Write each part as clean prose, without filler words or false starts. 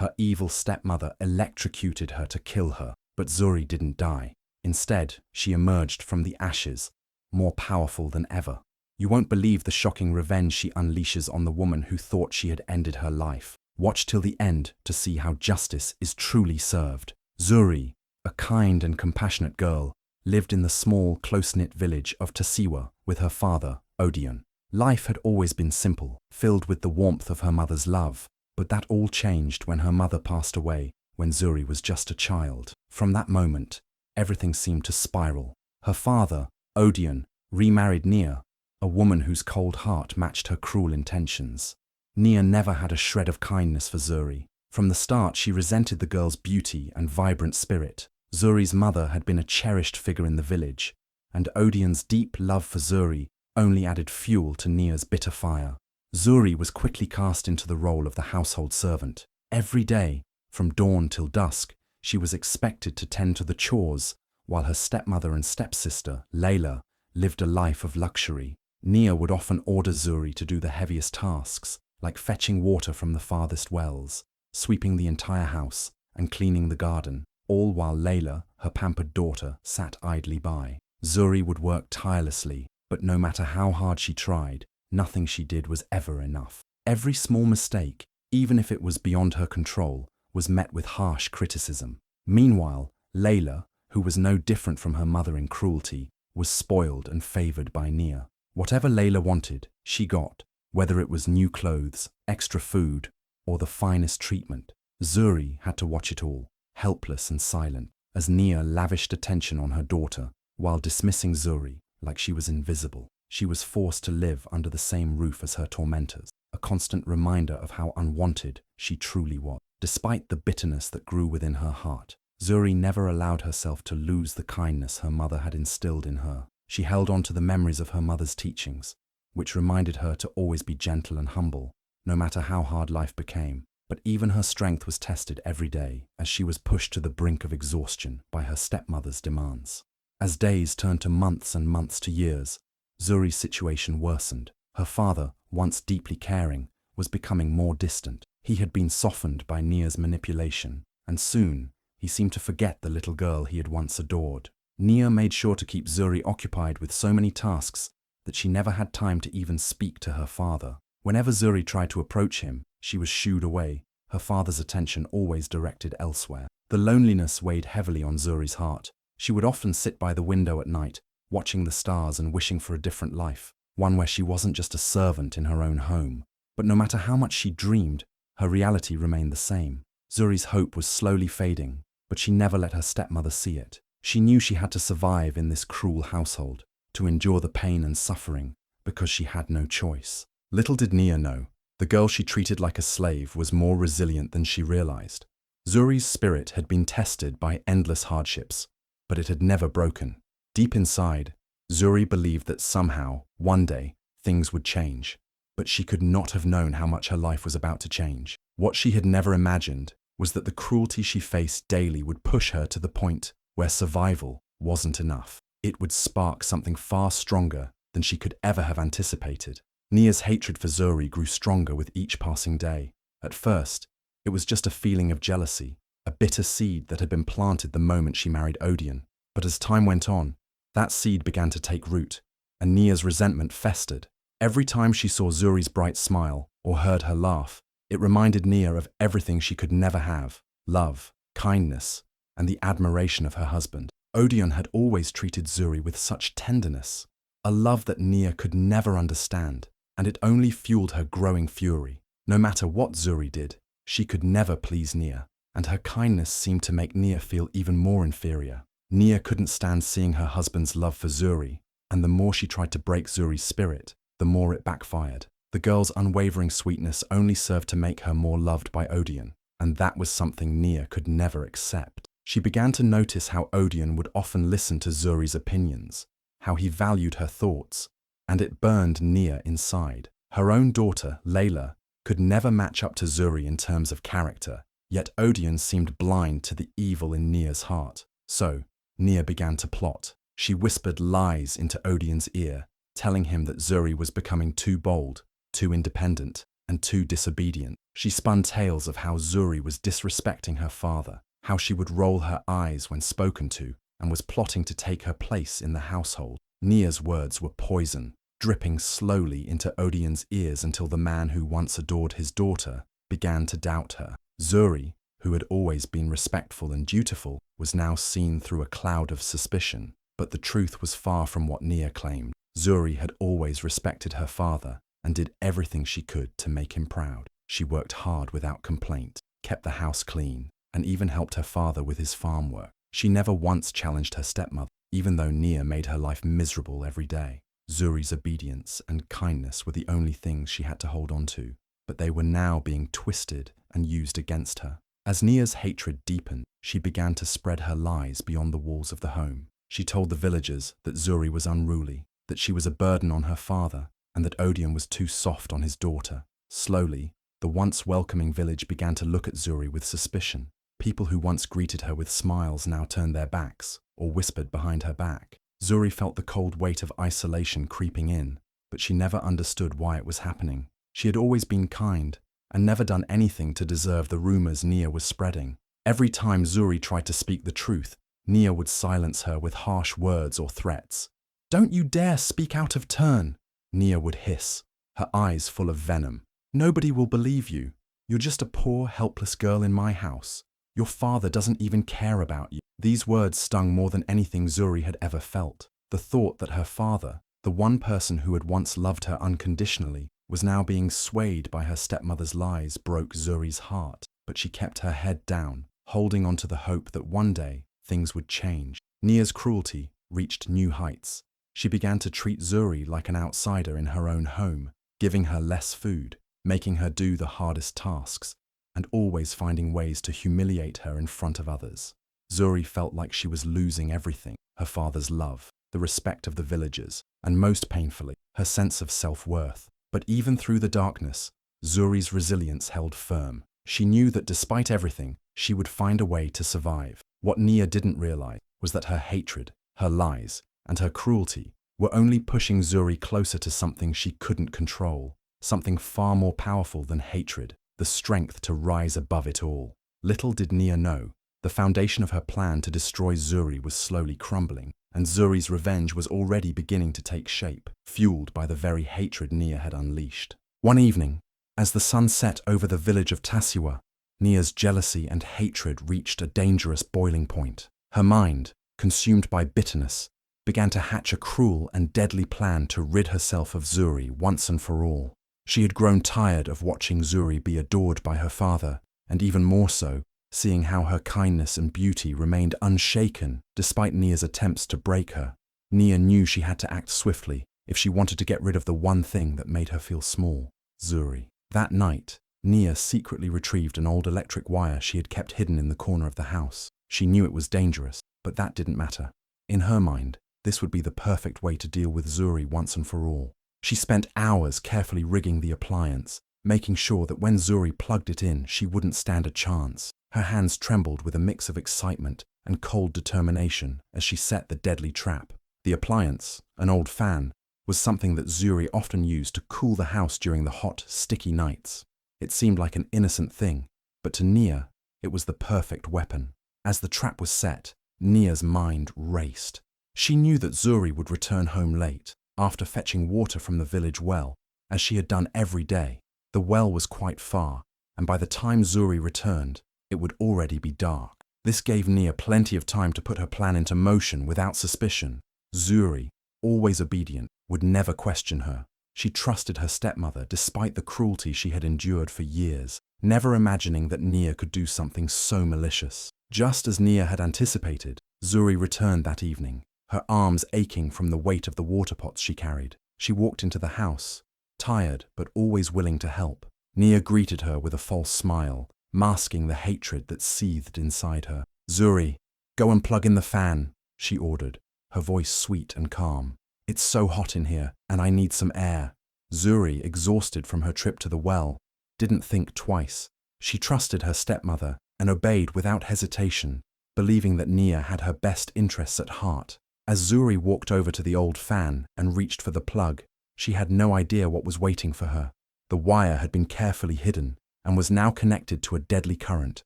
Her evil stepmother electrocuted her to kill her, but Zuri didn't die. Instead, she emerged from the ashes, more powerful than ever. You won't believe the shocking revenge she unleashes on the woman who thought she had ended her life. Watch till the end to see how justice is truly served. Zuri, a kind and compassionate girl, lived in the small, close-knit village of Tasiwa with her father, Odion. Life had always been simple, filled with the warmth of her mother's love, but that all changed when her mother passed away when Zuri was just a child. From that moment, everything seemed to spiral. Her father, Odion, remarried Nia, a woman whose cold heart matched her cruel intentions. Nia never had a shred of kindness for Zuri. From the start, she resented the girl's beauty and vibrant spirit. Zuri's mother had been a cherished figure in the village, and Odion's deep love for Zuri only added fuel to Nia's bitter fire. Zuri was quickly cast into the role of the household servant. Every day, from dawn till dusk, she was expected to tend to the chores, while her stepmother and stepsister, Layla, lived a life of luxury. Nia would often order Zuri to do the heaviest tasks, like fetching water from the farthest wells, sweeping the entire house, and cleaning the garden, all while Layla, her pampered daughter, sat idly by. Zuri would work tirelessly, but no matter how hard she tried, nothing she did was ever enough. Every small mistake, even if it was beyond her control, was met with harsh criticism. Meanwhile, Layla, who was no different from her mother in cruelty, was spoiled and favored by Nia. Whatever Layla wanted, she got, whether it was new clothes, extra food, or the finest treatment. Zuri had to watch it all, helpless and silent, as Nia lavished attention on her daughter, while dismissing Zuri like she was invisible. She was forced to live under the same roof as her tormentors, a constant reminder of how unwanted she truly was. Despite the bitterness that grew within her heart, Zuri never allowed herself to lose the kindness her mother had instilled in her. She held on to the memories of her mother's teachings, which reminded her to always be gentle and humble, no matter how hard life became. But even her strength was tested every day as she was pushed to the brink of exhaustion by her stepmother's demands. As days turned to months and months to years, Zuri's situation worsened. Her father, once deeply caring, was becoming more distant. He had been softened by Nia's manipulation, and soon he seemed to forget the little girl he had once adored. Nia made sure to keep Zuri occupied with so many tasks that she never had time to even speak to her father. Whenever Zuri tried to approach him, she was shooed away, her father's attention always directed elsewhere. The loneliness weighed heavily on Zuri's heart. She would often sit by the window at night, watching the stars and wishing for a different life, one where she wasn't just a servant in her own home. But no matter how much she dreamed, her reality remained the same. Zuri's hope was slowly fading, but she never let her stepmother see it. She knew she had to survive in this cruel household, to endure the pain and suffering, because she had no choice. Little did Nia know, the girl she treated like a slave was more resilient than she realized. Zuri's spirit had been tested by endless hardships, but it had never broken. Deep inside, Zuri believed that somehow, one day, things would change. But she could not have known how much her life was about to change. What she had never imagined was that the cruelty she faced daily would push her to the point where survival wasn't enough. It would spark something far stronger than she could ever have anticipated. Nia's hatred for Zuri grew stronger with each passing day. At first, it was just a feeling of jealousy, a bitter seed that had been planted the moment she married Odion. But as time went on, that seed began to take root, and Nia's resentment festered. Every time she saw Zuri's bright smile or heard her laugh, it reminded Nia of everything she could never have: love, kindness, and the admiration of her husband. Odion had always treated Zuri with such tenderness, a love that Nia could never understand, and it only fueled her growing fury. No matter what Zuri did, she could never please Nia, and her kindness seemed to make Nia feel even more inferior. Nia couldn't stand seeing her husband's love for Zuri, and the more she tried to break Zuri's spirit, the more it backfired. The girl's unwavering sweetness only served to make her more loved by Odion, and that was something Nia could never accept. She began to notice how Odion would often listen to Zuri's opinions, how he valued her thoughts, and it burned Nia inside. Her own daughter, Layla, could never match up to Zuri in terms of character, yet Odion seemed blind to the evil in Nia's heart. So, Nia began to plot. She whispered lies into Odion's ear, telling him that Zuri was becoming too bold, too independent, and too disobedient. She spun tales of how Zuri was disrespecting her father, how she would roll her eyes when spoken to, and was plotting to take her place in the household. Nia's words were poison, dripping slowly into Odian's ears until the man who once adored his daughter began to doubt her. Zuri, who had always been respectful and dutiful, was now seen through a cloud of suspicion. But the truth was far from what Nia claimed. Zuri had always respected her father and did everything she could to make him proud. She worked hard without complaint, kept the house clean, and even helped her father with his farm work. She never once challenged her stepmother, even though Nia made her life miserable every day. Zuri's obedience and kindness were the only things she had to hold on to, but they were now being twisted and used against her. As Nia's hatred deepened, she began to spread her lies beyond the walls of the home. She told the villagers that Zuri was unruly, that she was a burden on her father, and that Odian was too soft on his daughter. Slowly, the once welcoming village began to look at Zuri with suspicion. People who once greeted her with smiles now turned their backs, or whispered behind her back. Zuri felt the cold weight of isolation creeping in, but she never understood why it was happening. She had always been kind, and never done anything to deserve the rumors Nia was spreading. Every time Zuri tried to speak the truth, Nia would silence her with harsh words or threats. "Don't you dare speak out of turn," Nia would hiss, her eyes full of venom. "Nobody will believe you. You're just a poor, helpless girl in my house. Your father doesn't even care about you." These words stung more than anything Zuri had ever felt. The thought that her father, the one person who had once loved her unconditionally, was now being swayed by her stepmother's lies broke Zuri's heart. But she kept her head down, holding on to the hope that one day things would change. Nia's cruelty reached new heights. She began to treat Zuri like an outsider in her own home, giving her less food, making her do the hardest tasks, and always finding ways to humiliate her in front of others. Zuri felt like she was losing everything: her father's love, the respect of the villagers, and most painfully, her sense of self-worth. But even through the darkness, Zuri's resilience held firm. She knew that despite everything, she would find a way to survive. What Nia didn't realize was that her hatred, her lies, and her cruelty were only pushing Zuri closer to something she couldn't control, something far more powerful than hatred, the strength to rise above it all. Little did Nia know, the foundation of her plan to destroy Zuri was slowly crumbling, and Zuri's revenge was already beginning to take shape, fueled by the very hatred Nia had unleashed. One evening, as the sun set over the village of Tasiwa, Nia's jealousy and hatred reached a dangerous boiling point. Her mind, consumed by bitterness, began to hatch a cruel and deadly plan to rid herself of Zuri once and for all. She had grown tired of watching Zuri be adored by her father, and even more so, seeing how her kindness and beauty remained unshaken despite Nia's attempts to break her. Nia knew she had to act swiftly if she wanted to get rid of the one thing that made her feel small: Zuri. That night, Nia secretly retrieved an old electric wire she had kept hidden in the corner of the house. She knew it was dangerous, but that didn't matter. In her mind, this would be the perfect way to deal with Zuri once and for all. She spent hours carefully rigging the appliance, making sure that when Zuri plugged it in, she wouldn't stand a chance. Her hands trembled with a mix of excitement and cold determination as she set the deadly trap. The appliance, an old fan, was something that Zuri often used to cool the house during the hot, sticky nights. It seemed like an innocent thing, but to Nia, it was the perfect weapon. As the trap was set, Nia's mind raced. She knew that Zuri would return home late, after fetching water from the village well, as she had done every day. The well was quite far, and by the time Zuri returned, it would already be dark. This gave Nia plenty of time to put her plan into motion without suspicion. Zuri, always obedient, would never question her. She trusted her stepmother despite the cruelty she had endured for years, never imagining that Nia could do something so malicious. Just as Nia had anticipated, Zuri returned that evening, her arms aching from the weight of the water pots she carried. She walked into the house, tired but always willing to help. Nia greeted her with a false smile, masking the hatred that seethed inside her. "Zuri, go and plug in the fan," she ordered, her voice sweet and calm. "It's so hot in here, and I need some air." Zuri, exhausted from her trip to the well, didn't think twice. She trusted her stepmother and obeyed without hesitation, believing that Nia had her best interests at heart. As Zuri walked over to the old fan and reached for the plug, she had no idea what was waiting for her. The wire had been carefully hidden, and was now connected to a deadly current,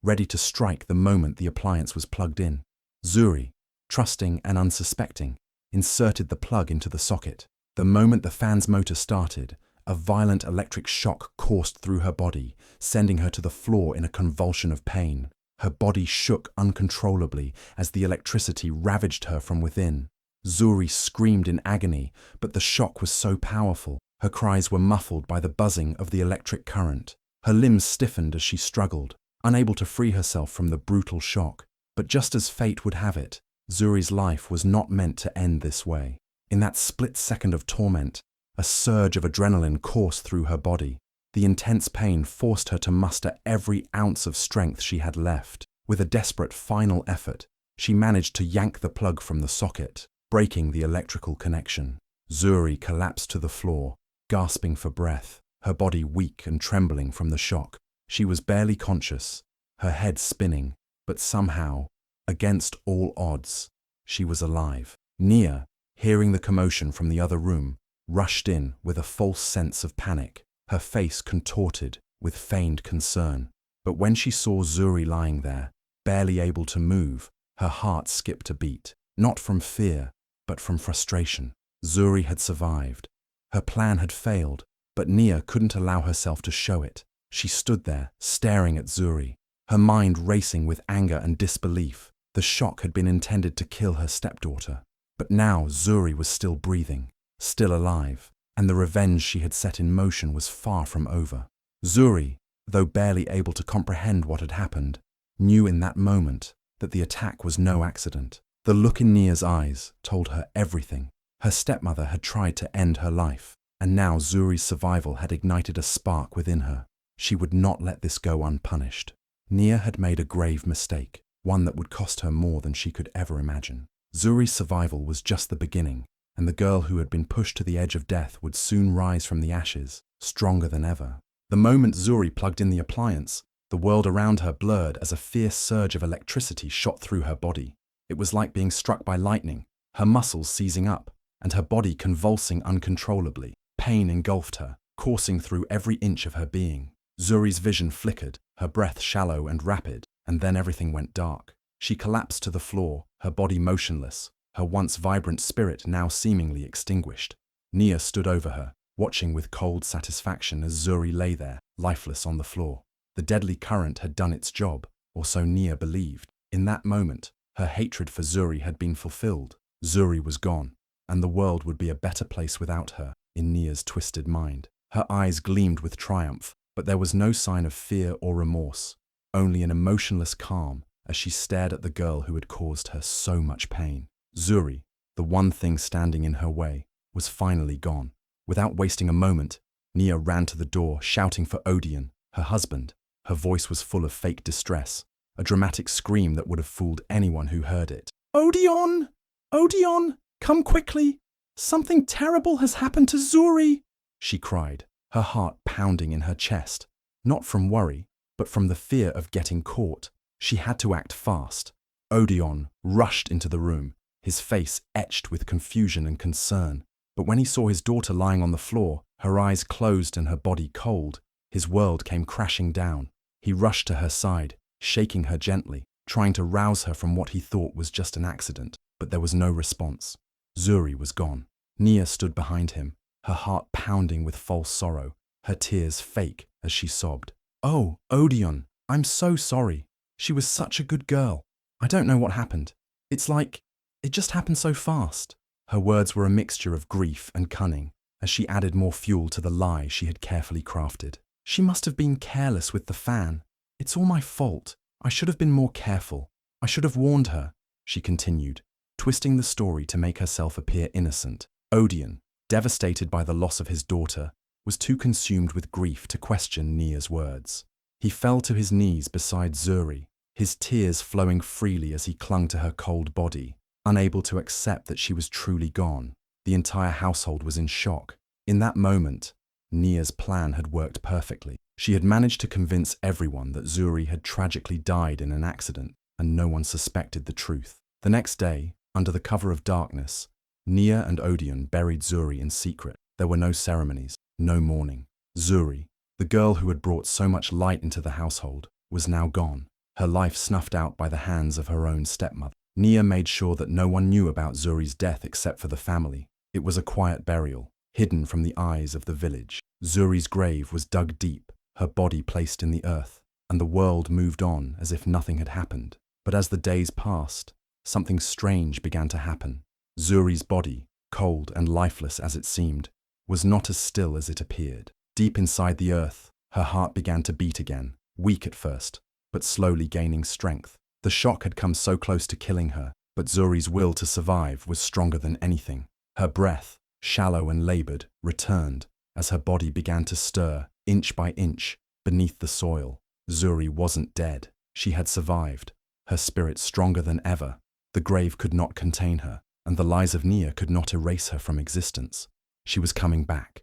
ready to strike the moment the appliance was plugged in. Zuri, trusting and unsuspecting, inserted the plug into the socket. The moment the fan's motor started, a violent electric shock coursed through her body, sending her to the floor in a convulsion of pain. Her body shook uncontrollably as the electricity ravaged her from within. Zuri screamed in agony, but the shock was so powerful, her cries were muffled by the buzzing of the electric current. Her limbs stiffened as she struggled, unable to free herself from the brutal shock. But just as fate would have it, Zuri's life was not meant to end this way. In that split second of torment, a surge of adrenaline coursed through her body. The intense pain forced her to muster every ounce of strength she had left. With a desperate final effort, she managed to yank the plug from the socket, breaking the electrical connection. Zuri collapsed to the floor, gasping for breath, her body weak and trembling from the shock. She was barely conscious, her head spinning, but somehow, against all odds, she was alive. Nia, hearing the commotion from the other room, rushed in with a false sense of panic, her face contorted with feigned concern. But when she saw Zuri lying there, barely able to move, her heart skipped a beat, not from fear, but from frustration. Zuri had survived. Her plan had failed, but Nia couldn't allow herself to show it. She stood there, staring at Zuri, her mind racing with anger and disbelief. The shock had been intended to kill her stepdaughter, but now Zuri was still breathing, still alive, and the revenge she had set in motion was far from over. Zuri, though barely able to comprehend what had happened, knew in that moment that the attack was no accident. The look in Nia's eyes told her everything. Her stepmother had tried to end her life, and now Zuri's survival had ignited a spark within her. She would not let this go unpunished. Nia had made a grave mistake, one that would cost her more than she could ever imagine. Zuri's survival was just the beginning, and the girl who had been pushed to the edge of death would soon rise from the ashes, stronger than ever. The moment Zuri plugged in the appliance, the world around her blurred as a fierce surge of electricity shot through her body. It was like being struck by lightning, her muscles seizing up, and her body convulsing uncontrollably. Pain engulfed her, coursing through every inch of her being. Zuri's vision flickered, her breath shallow and rapid, and then everything went dark. She collapsed to the floor, her body motionless, her once vibrant spirit now seemingly extinguished. Nia stood over her, watching with cold satisfaction as Zuri lay there, lifeless on the floor. The deadly current had done its job, or so Nia believed. In that moment, her hatred for Zuri had been fulfilled. Zuri was gone, and the world would be a better place without her, in Nia's twisted mind. Her eyes gleamed with triumph, but there was no sign of fear or remorse, only an emotionless calm as she stared at the girl who had caused her so much pain. Zuri, the one thing standing in her way, was finally gone. Without wasting a moment, Nia ran to the door, shouting for Odeon, her husband. Her voice was full of fake distress, a dramatic scream that would have fooled anyone who heard it. "Odeon! Odeon! Come quickly! Something terrible has happened to Zuri!" she cried, her heart pounding in her chest, not from worry, but from the fear of getting caught. She had to act fast. Odeon rushed into the room, his face etched with confusion and concern. But when he saw his daughter lying on the floor, her eyes closed and her body cold, his world came crashing down. He rushed to her side, shaking her gently, trying to rouse her from what he thought was just an accident, but there was no response. Zuri was gone. Nia stood behind him, her heart pounding with false sorrow, her tears fake as she sobbed. "Oh, Odeon, I'm so sorry. She was such a good girl. I don't know what happened. It's like, it just happened so fast." Her words were a mixture of grief and cunning, as she added more fuel to the lie she had carefully crafted. "She must have been careless with the fan. It's all my fault. I should have been more careful. I should have warned her," she continued, twisting the story to make herself appear innocent. Odeon, devastated by the loss of his daughter, was too consumed with grief to question Nia's words. He fell to his knees beside Zuri, his tears flowing freely as he clung to her cold body, unable to accept that she was truly gone. The entire household was in shock. In that moment, Nia's plan had worked perfectly. She had managed to convince everyone that Zuri had tragically died in an accident, and no one suspected the truth. The next day, under the cover of darkness, Nia and Odeon buried Zuri in secret. There were no ceremonies, no mourning. Zuri, The girl who had brought so much light into the household was now gone, her life snuffed out by the hands of her own stepmother. Nia made sure that no one knew about Zuri's death except for the family. It was a quiet burial, hidden from the eyes of the village. Zuri's grave was dug deep, her body placed in the earth, and the world moved on as if nothing had happened. But as the days passed, something strange began to happen. Zuri's body, cold and lifeless as it seemed, was not as still as it appeared. Deep inside the earth, her heart began to beat again, weak at first, but slowly gaining strength. The shock had come so close to killing her, but Zuri's will to survive was stronger than anything. Her breath, shallow and labored, returned as her body began to stir, inch by inch, beneath the soil. Zuri wasn't dead. She had survived, her spirit stronger than ever. The grave could not contain her, and the lies of Nia could not erase her from existence. She was coming back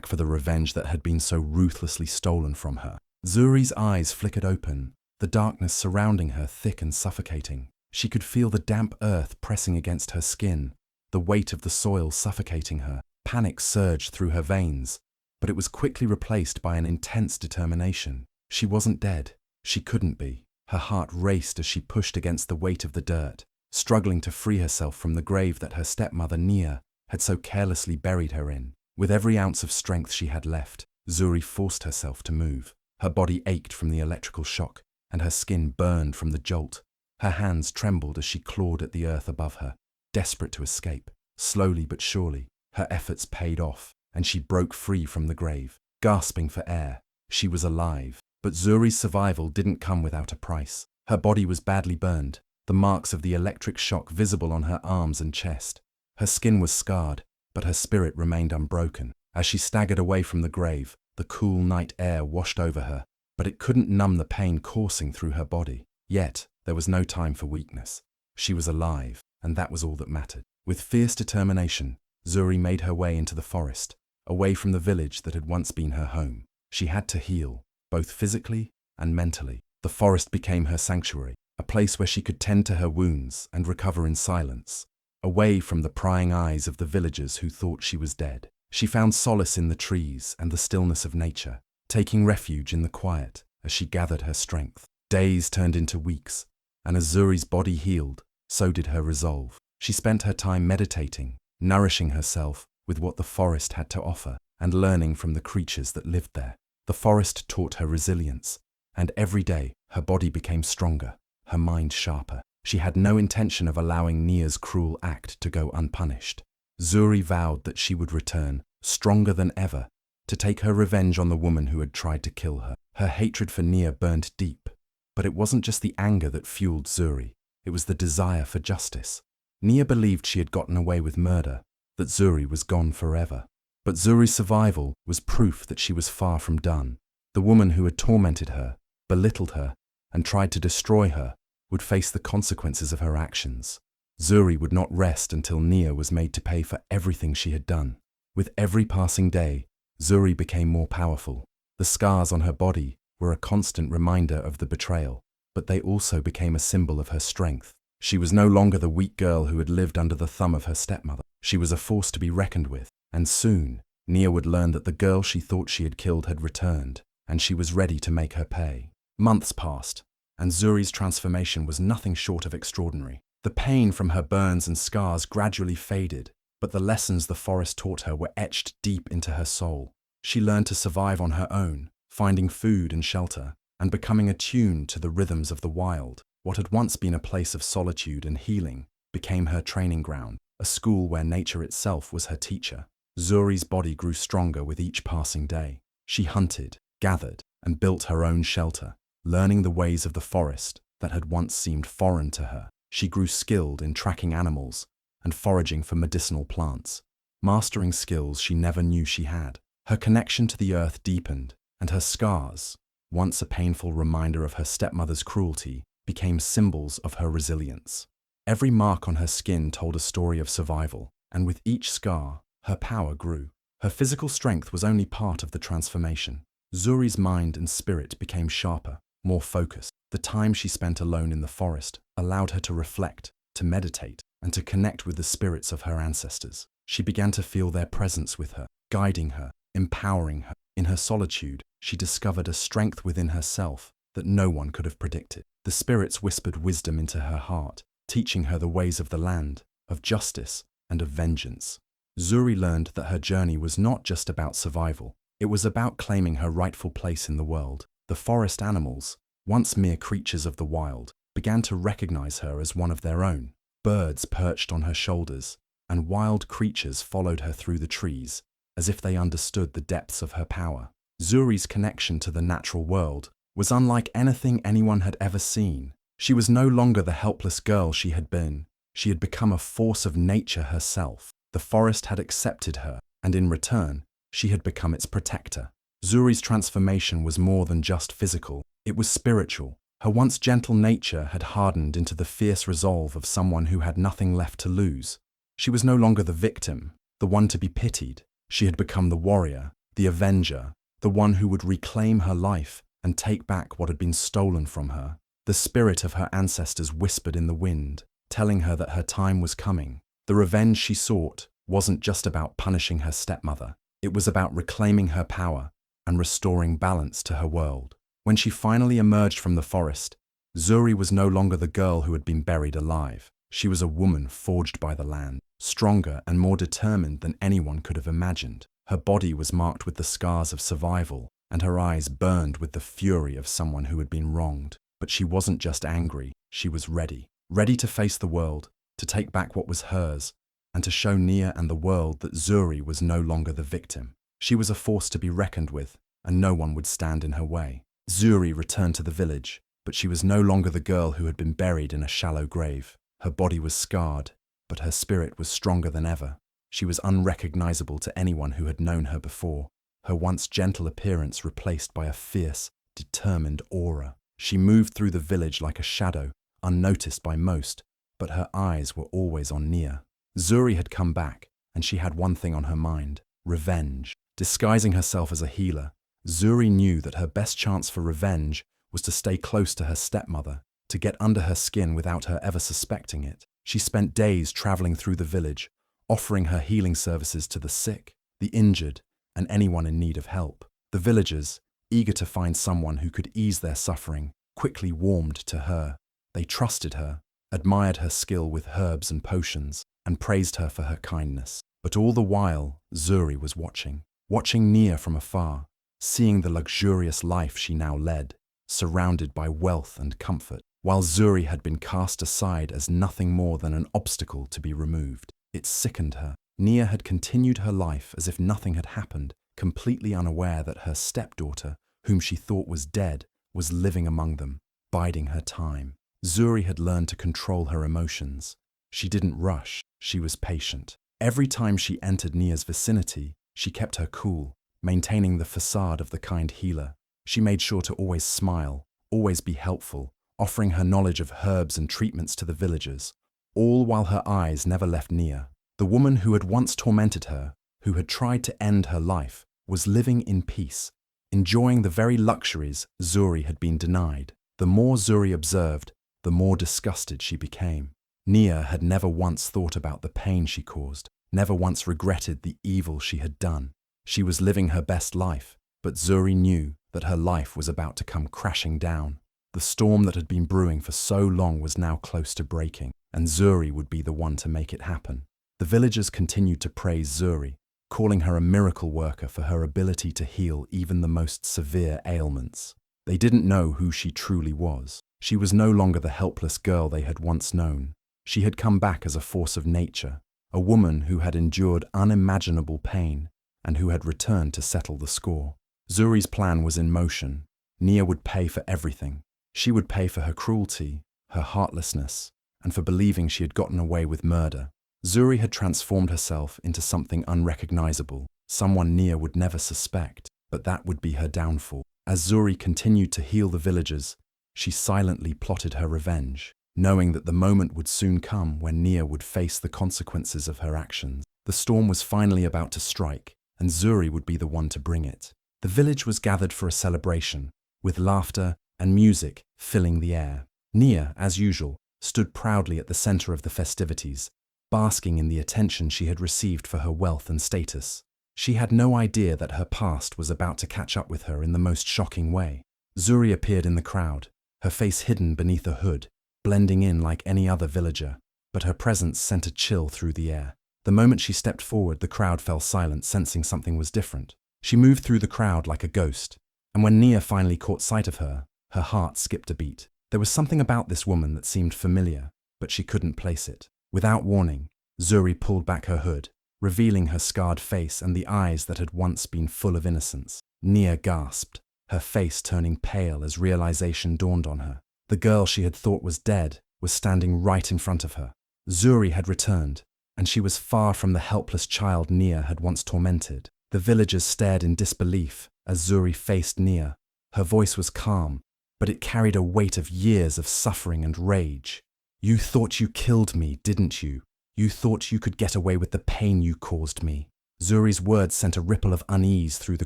for the revenge that had been so ruthlessly stolen from her. Zuri's eyes flickered open, the darkness surrounding her thick and suffocating. She could feel the damp earth pressing against her skin, the weight of the soil suffocating her. Panic surged through her veins, but it was quickly replaced by an intense determination. She wasn't dead. She couldn't be. Her heart raced as she pushed against the weight of the dirt, struggling to free herself from the grave that her stepmother Nia had so carelessly buried her in. With every ounce of strength she had left, Zuri forced herself to move. Her body ached from the electrical shock, and her skin burned from the jolt. Her hands trembled as she clawed at the earth above her, desperate to escape. Slowly but surely, her efforts paid off, and she broke free from the grave. Gasping for air, she was alive. But Zuri's survival didn't come without a price. Her body was badly burned, the marks of the electric shock visible on her arms and chest. Her skin was scarred, but her spirit remained unbroken. As she staggered away from the grave, the cool night air washed over her, but it couldn't numb the pain coursing through her body. Yet, there was no time for weakness. She was alive, and that was all that mattered. With fierce determination, Zuri made her way into the forest, away from the village that had once been her home. She had to heal, both physically and mentally. The forest became her sanctuary, a place where she could tend to her wounds and recover in silence, away from the prying eyes of the villagers who thought she was dead. She found solace in the trees and the stillness of nature, taking refuge in the quiet as she gathered her strength. Days turned into weeks, and as Zuri's body healed, so did her resolve. She spent her time meditating, nourishing herself with what the forest had to offer, and learning from the creatures that lived there. The forest taught her resilience, and every day her body became stronger, her mind sharper. She had no intention of allowing Nia's cruel act to go unpunished. Zuri vowed that she would return, stronger than ever, to take her revenge on the woman who had tried to kill her. Her hatred for Nia burned deep, but it wasn't just the anger that fueled Zuri, it was the desire for justice. Nia believed she had gotten away with murder, that Zuri was gone forever. But Zuri's survival was proof that she was far from done. The woman who had tormented her, belittled her, and tried to destroy her would face the consequences of her actions. Zuri would not rest until Nia was made to pay for everything she had done. With every passing day, Zuri became more powerful. The scars on her body were a constant reminder of the betrayal, but they also became a symbol of her strength. She was no longer the weak girl who had lived under the thumb of her stepmother. She was a force to be reckoned with, and soon, Nia would learn that the girl she thought she had killed had returned, and she was ready to make her pay. Months passed, and Zuri's transformation was nothing short of extraordinary. The pain from her burns and scars gradually faded, but the lessons the forest taught her were etched deep into her soul. She learned to survive on her own, finding food and shelter, and becoming attuned to the rhythms of the wild. What had once been a place of solitude and healing became her training ground, a school where nature itself was her teacher. Zuri's body grew stronger with each passing day. She hunted, gathered, and built her own shelter, learning the ways of the forest that had once seemed foreign to her. She grew skilled in tracking animals and foraging for medicinal plants, mastering skills she never knew she had. Her connection to the earth deepened, and her scars, once a painful reminder of her stepmother's cruelty, became symbols of her resilience. Every mark on her skin told a story of survival, and with each scar, her power grew. Her physical strength was only part of the transformation. Zuri's mind and spirit became sharper, more focused. The time she spent alone in the forest allowed her to reflect, to meditate, and to connect with the spirits of her ancestors. She began to feel their presence with her, guiding her, empowering her. In her solitude, she discovered a strength within herself that no one could have predicted. The spirits whispered wisdom into her heart, teaching her the ways of the land, of justice, and of vengeance. Zuri learned that her journey was not just about survival. It was about claiming her rightful place in the world. The forest animals, once mere creatures of the wild, began to recognize her as one of their own. Birds perched on her shoulders, and wild creatures followed her through the trees, as if they understood the depths of her power. Zuri's connection to the natural world was unlike anything anyone had ever seen. She was no longer the helpless girl she had been. She had become a force of nature herself. The forest had accepted her, and in return, she had become its protector. Zuri's transformation was more than just physical. It was spiritual. Her once gentle nature had hardened into the fierce resolve of someone who had nothing left to lose. She was no longer the victim, the one to be pitied. She had become the warrior, the avenger, the one who would reclaim her life and take back what had been stolen from her. The spirit of her ancestors whispered in the wind, telling her that her time was coming. The revenge she sought wasn't just about punishing her stepmother. It was about reclaiming her power and restoring balance to her world. When she finally emerged from the forest, Zuri was no longer the girl who had been buried alive. She was a woman forged by the land, stronger and more determined than anyone could have imagined. Her body was marked with the scars of survival, and her eyes burned with the fury of someone who had been wronged. But she wasn't just angry, she was ready. Ready to face the world, to take back what was hers, and to show Nia and the world that Zuri was no longer the victim. She was a force to be reckoned with, and no one would stand in her way. Zuri returned to the village, but she was no longer the girl who had been buried in a shallow grave. Her body was scarred, but her spirit was stronger than ever. She was unrecognizable to anyone who had known her before, her once gentle appearance replaced by a fierce, determined aura. She moved through the village like a shadow, unnoticed by most, but her eyes were always on Nia. Zuri had come back, and she had one thing on her mind: revenge. Disguising herself as a healer, Zuri knew that her best chance for revenge was to stay close to her stepmother, to get under her skin without her ever suspecting it. She spent days traveling through the village, offering her healing services to the sick, the injured, and anyone in need of help. The villagers, eager to find someone who could ease their suffering, quickly warmed to her. They trusted her, admired her skill with herbs and potions, and praised her for her kindness. But all the while, Zuri was watching Nia from afar, seeing the luxurious life she now led, surrounded by wealth and comfort, while Zuri had been cast aside as nothing more than an obstacle to be removed. It sickened her. Nia had continued her life as if nothing had happened, completely unaware that her stepdaughter, whom she thought was dead, was living among them, biding her time. Zuri had learned to control her emotions. She didn't rush, she was patient. Every time she entered Nia's vicinity, she kept her cool, maintaining the facade of the kind healer. She made sure to always smile, always be helpful, offering her knowledge of herbs and treatments to the villagers, all while her eyes never left Nia. The woman who had once tormented her, who had tried to end her life, was living in peace, enjoying the very luxuries Zuri had been denied. The more Zuri observed, the more disgusted she became. Nia had never once thought about the pain she caused, never once regretted the evil she had done. She was living her best life, but Zuri knew that her life was about to come crashing down. The storm that had been brewing for so long was now close to breaking, and Zuri would be the one to make it happen. The villagers continued to praise Zuri, calling her a miracle worker for her ability to heal even the most severe ailments. They didn't know who she truly was. She was no longer the helpless girl they had once known. She had come back as a force of nature, a woman who had endured unimaginable pain and who had returned to settle the score. Zuri's plan was in motion. Nia would pay for everything. She would pay for her cruelty, her heartlessness, and for believing she had gotten away with murder. Zuri had transformed herself into something unrecognizable, someone Nia would never suspect, but that would be her downfall. As Zuri continued to heal the villagers, she silently plotted her revenge, knowing that the moment would soon come when Nia would face the consequences of her actions. The storm was finally about to strike, and Zuri would be the one to bring it. The village was gathered for a celebration, with laughter and music filling the air. Nia, as usual, stood proudly at the center of the festivities, basking in the attention she had received for her wealth and status. She had no idea that her past was about to catch up with her in the most shocking way. Zuri appeared in the crowd, her face hidden beneath a hood, blending in like any other villager, but her presence sent a chill through the air. The moment she stepped forward, the crowd fell silent, sensing something was different. She moved through the crowd like a ghost, and when Nia finally caught sight of her, her heart skipped a beat. There was something about this woman that seemed familiar, but she couldn't place it. Without warning, Zuri pulled back her hood, revealing her scarred face and the eyes that had once been full of innocence. Nia gasped, her face turning pale as realization dawned on her. The girl she had thought was dead was standing right in front of her. Zuri had returned, and she was far from the helpless child Nia had once tormented. The villagers stared in disbelief as Zuri faced Nia. Her voice was calm, but it carried a weight of years of suffering and rage. "You thought you killed me, didn't you? You thought you could get away with the pain you caused me." Zuri's words sent a ripple of unease through the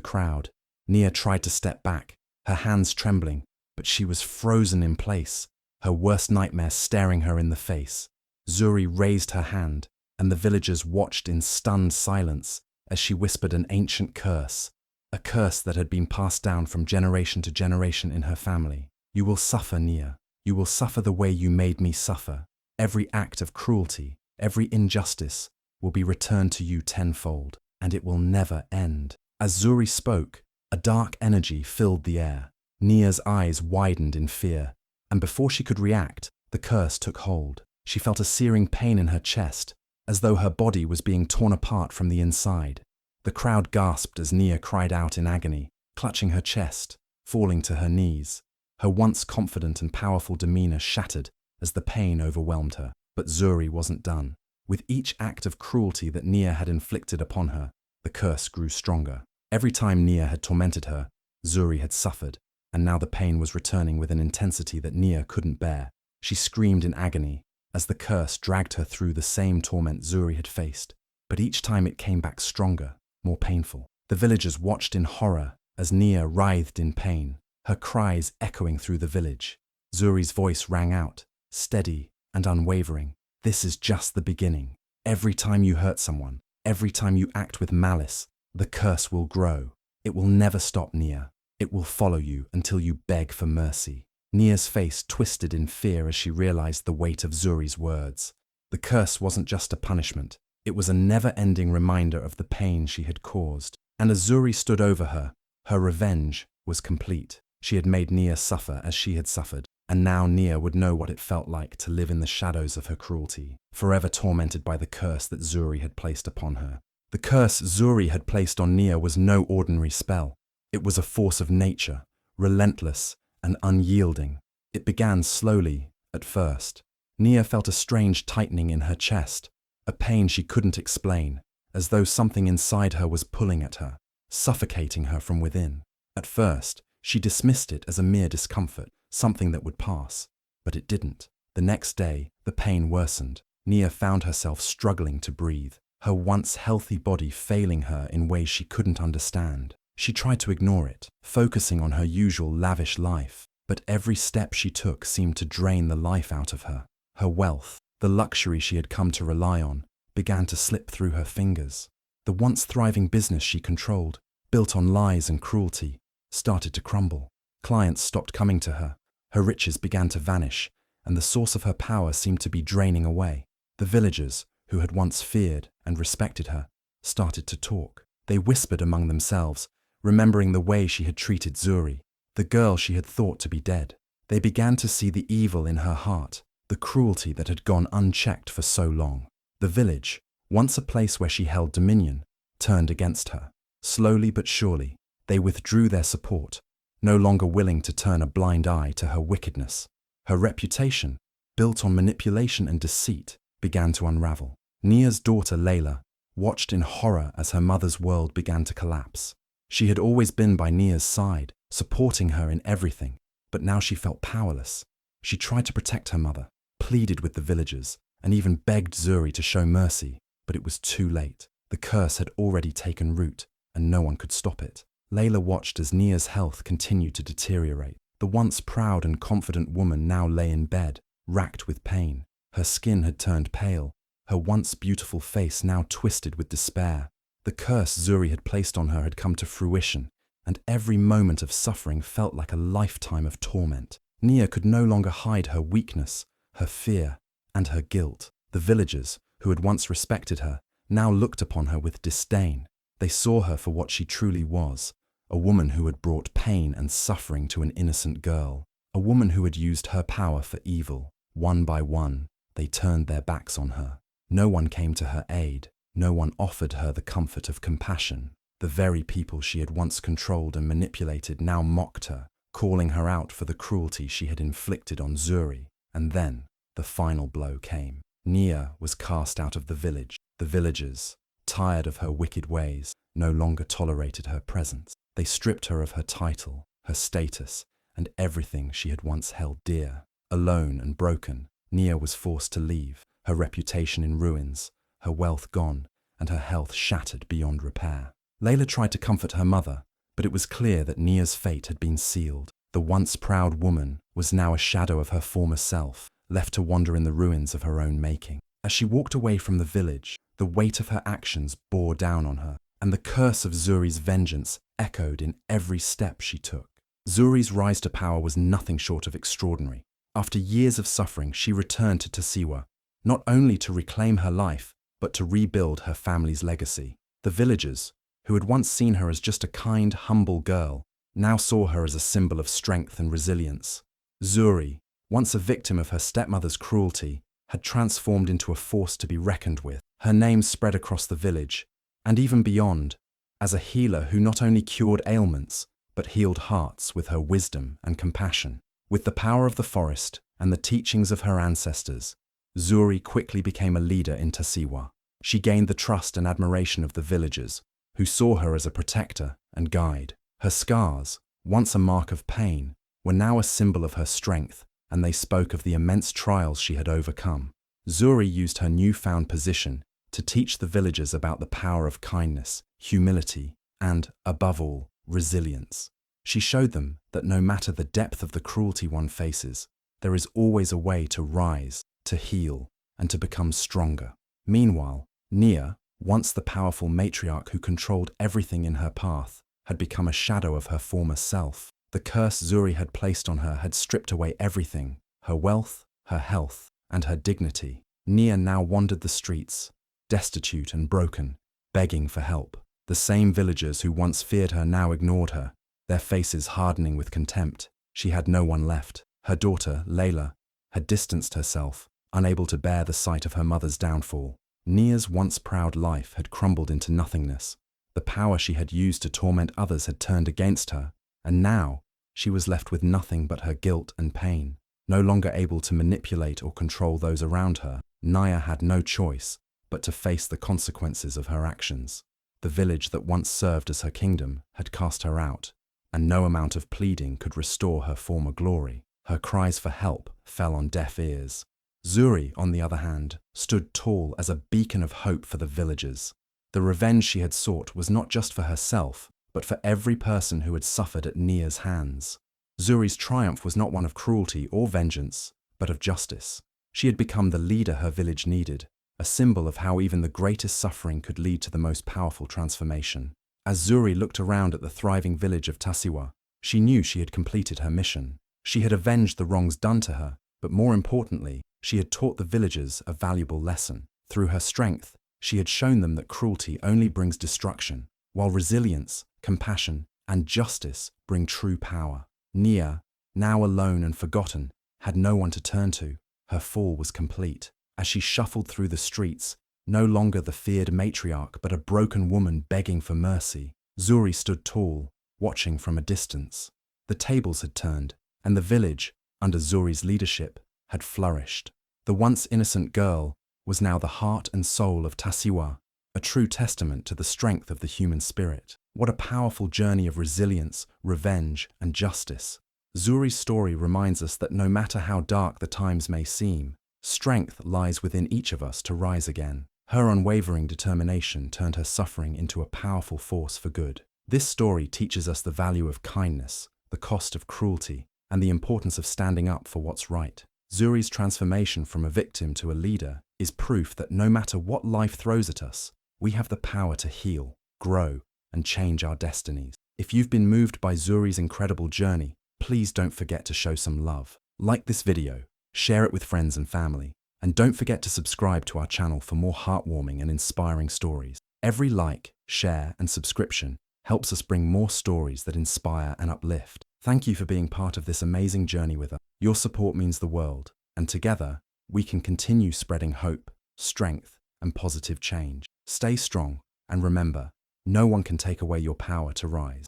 crowd. Nia tried to step back, her hands trembling, but she was frozen in place, her worst nightmare staring her in the face. Zuri raised her hand, and the villagers watched in stunned silence as she whispered an ancient curse, a curse that had been passed down from generation to generation in her family. "You will suffer, Nia. You will suffer the way you made me suffer. Every act of cruelty, every injustice will be returned to you tenfold, and it will never end." As Zuri spoke, a dark energy filled the air. Nia's eyes widened in fear, and before she could react, the curse took hold. She felt a searing pain in her chest, as though her body was being torn apart from the inside. The crowd gasped as Nia cried out in agony, clutching her chest, falling to her knees. Her once confident and powerful demeanor shattered as the pain overwhelmed her. But Zuri wasn't done. With each act of cruelty that Nia had inflicted upon her, the curse grew stronger. Every time Nia had tormented her, Zuri had suffered, and now the pain was returning with an intensity that Nia couldn't bear. She screamed in agony as the curse dragged her through the same torment Zuri had faced, but each time it came back stronger, more painful. The villagers watched in horror as Nia writhed in pain, her cries echoing through the village. Zuri's voice rang out, steady and unwavering. "This is just the beginning. Every time you hurt someone, every time you act with malice, the curse will grow. It will never stop, Nia. It will follow you until you beg for mercy." Nia's face twisted in fear as she realized the weight of Zuri's words. The curse wasn't just a punishment. It was a never-ending reminder of the pain she had caused. And as Zuri stood over her, her revenge was complete. She had made Nia suffer as she had suffered, and now Nia would know what it felt like to live in the shadows of her cruelty, forever tormented by the curse that Zuri had placed upon her. The curse Zuri had placed on Nia was no ordinary spell. It was a force of nature, relentless and unyielding. It began slowly, at first. Nia felt a strange tightening in her chest, a pain she couldn't explain, as though something inside her was pulling at her, suffocating her from within. At first, she dismissed it as a mere discomfort, something that would pass. But it didn't. The next day, the pain worsened. Nia found herself struggling to breathe, her once healthy body failing her in ways she couldn't understand. She tried to ignore it, focusing on her usual lavish life, but every step she took seemed to drain the life out of her. Her wealth, the luxury she had come to rely on, began to slip through her fingers. The once thriving business she controlled, built on lies and cruelty, started to crumble. Clients stopped coming to her, her riches began to vanish, and the source of her power seemed to be draining away. The villagers, who had once feared and respected her, started to talk. They whispered among themselves, remembering the way she had treated Zuri, the girl she had thought to be dead. They began to see the evil in her heart, the cruelty that had gone unchecked for so long. The village, once a place where she held dominion, turned against her. Slowly but surely, they withdrew their support, no longer willing to turn a blind eye to her wickedness. Her reputation, built on manipulation and deceit, began to unravel. Nia's daughter Layla watched in horror as her mother's world began to collapse. She had always been by Nia's side, supporting her in everything, but now she felt powerless. She tried to protect her mother, pleaded with the villagers, and even begged Zuri to show mercy, but it was too late. The curse had already taken root, and no one could stop it. Layla watched as Nia's health continued to deteriorate. The once proud and confident woman now lay in bed, racked with pain. Her skin had turned pale, her once beautiful face now twisted with despair. The curse Zuri had placed on her had come to fruition, and every moment of suffering felt like a lifetime of torment. Nia could no longer hide her weakness, her fear, and her guilt. The villagers, who had once respected her, now looked upon her with disdain. They saw her for what she truly was, a woman who had brought pain and suffering to an innocent girl, a woman who had used her power for evil. One by one, they turned their backs on her. No one came to her aid. No one offered her the comfort of compassion. The very people she had once controlled and manipulated now mocked her, calling her out for the cruelty she had inflicted on Zuri. And then, the final blow came. Nia was cast out of the village. The villagers, tired of her wicked ways, no longer tolerated her presence. They stripped her of her title, her status, and everything she had once held dear. Alone and broken, Nia was forced to leave, her reputation in ruins, her wealth gone, and her health shattered beyond repair. Layla tried to comfort her mother, but it was clear that Nia's fate had been sealed. The once proud woman was now a shadow of her former self, left to wander in the ruins of her own making. As she walked away from the village, the weight of her actions bore down on her, and the curse of Zuri's vengeance echoed in every step she took. Zuri's rise to power was nothing short of extraordinary. After years of suffering, she returned to Tasiwa, not only to reclaim her life, but to rebuild her family's legacy. The villagers, who had once seen her as just a kind, humble girl, now saw her as a symbol of strength and resilience. Zuri, once a victim of her stepmother's cruelty, had transformed into a force to be reckoned with. Her name spread across the village, and even beyond, as a healer who not only cured ailments, but healed hearts with her wisdom and compassion. With the power of the forest and the teachings of her ancestors, Zuri quickly became a leader in Tasiwa. She gained the trust and admiration of the villagers, who saw her as a protector and guide. Her scars, once a mark of pain, were now a symbol of her strength, and they spoke of the immense trials she had overcome. Zuri used her newfound position to teach the villagers about the power of kindness, humility, and, above all, resilience. She showed them that no matter the depth of the cruelty one faces, there is always a way to rise, to heal, and to become stronger. Meanwhile, Nia, once the powerful matriarch who controlled everything in her path, had become a shadow of her former self. The curse Zuri had placed on her had stripped away everything, her wealth, her health, and her dignity. Nia now wandered the streets, destitute and broken, begging for help. The same villagers who once feared her now ignored her, their faces hardening with contempt. She had no one left. Her daughter, Layla, had distanced herself, unable to bear the sight of her mother's downfall. Nia's once proud life had crumbled into nothingness. The power she had used to torment others had turned against her, and now she was left with nothing but her guilt and pain. No longer able to manipulate or control those around her, Nia had no choice but to face the consequences of her actions. The village that once served as her kingdom had cast her out, and no amount of pleading could restore her former glory. Her cries for help fell on deaf ears. Zuri, on the other hand, stood tall as a beacon of hope for the villagers. The revenge she had sought was not just for herself, but for every person who had suffered at Nia's hands. Zuri's triumph was not one of cruelty or vengeance, but of justice. She had become the leader her village needed, a symbol of how even the greatest suffering could lead to the most powerful transformation. As Zuri looked around at the thriving village of Tasiwa, she knew she had completed her mission. She had avenged the wrongs done to her, but more importantly, she had taught the villagers a valuable lesson. Through her strength, she had shown them that cruelty only brings destruction, while resilience, compassion, and justice bring true power. Nia, now alone and forgotten, had no one to turn to. Her fall was complete. As she shuffled through the streets, no longer the feared matriarch, but a broken woman begging for mercy, Zuri stood tall, watching from a distance. The tables had turned, and the village, under Zuri's leadership, had flourished. The once innocent girl was now the heart and soul of Tasiwa, a true testament to the strength of the human spirit. What a powerful journey of resilience, revenge, and justice. Zuri's story reminds us that no matter how dark the times may seem, strength lies within each of us to rise again. Her unwavering determination turned her suffering into a powerful force for good. This story teaches us the value of kindness, the cost of cruelty, and the importance of standing up for what's right. Zuri's transformation from a victim to a leader is proof that no matter what life throws at us, We have the power to heal, grow, and change our destinies. If you've been moved by Zuri's incredible journey, please don't forget to show some love. Like this video, share it with friends and family, and don't forget to subscribe to our channel for more heartwarming and inspiring stories. Every like, share, and subscription helps us bring more stories that inspire and uplift. Thank you for being part of this amazing journey with us. Your support means the world, and together, we can continue spreading hope, strength, and positive change. Stay strong, and remember, no one can take away your power to rise.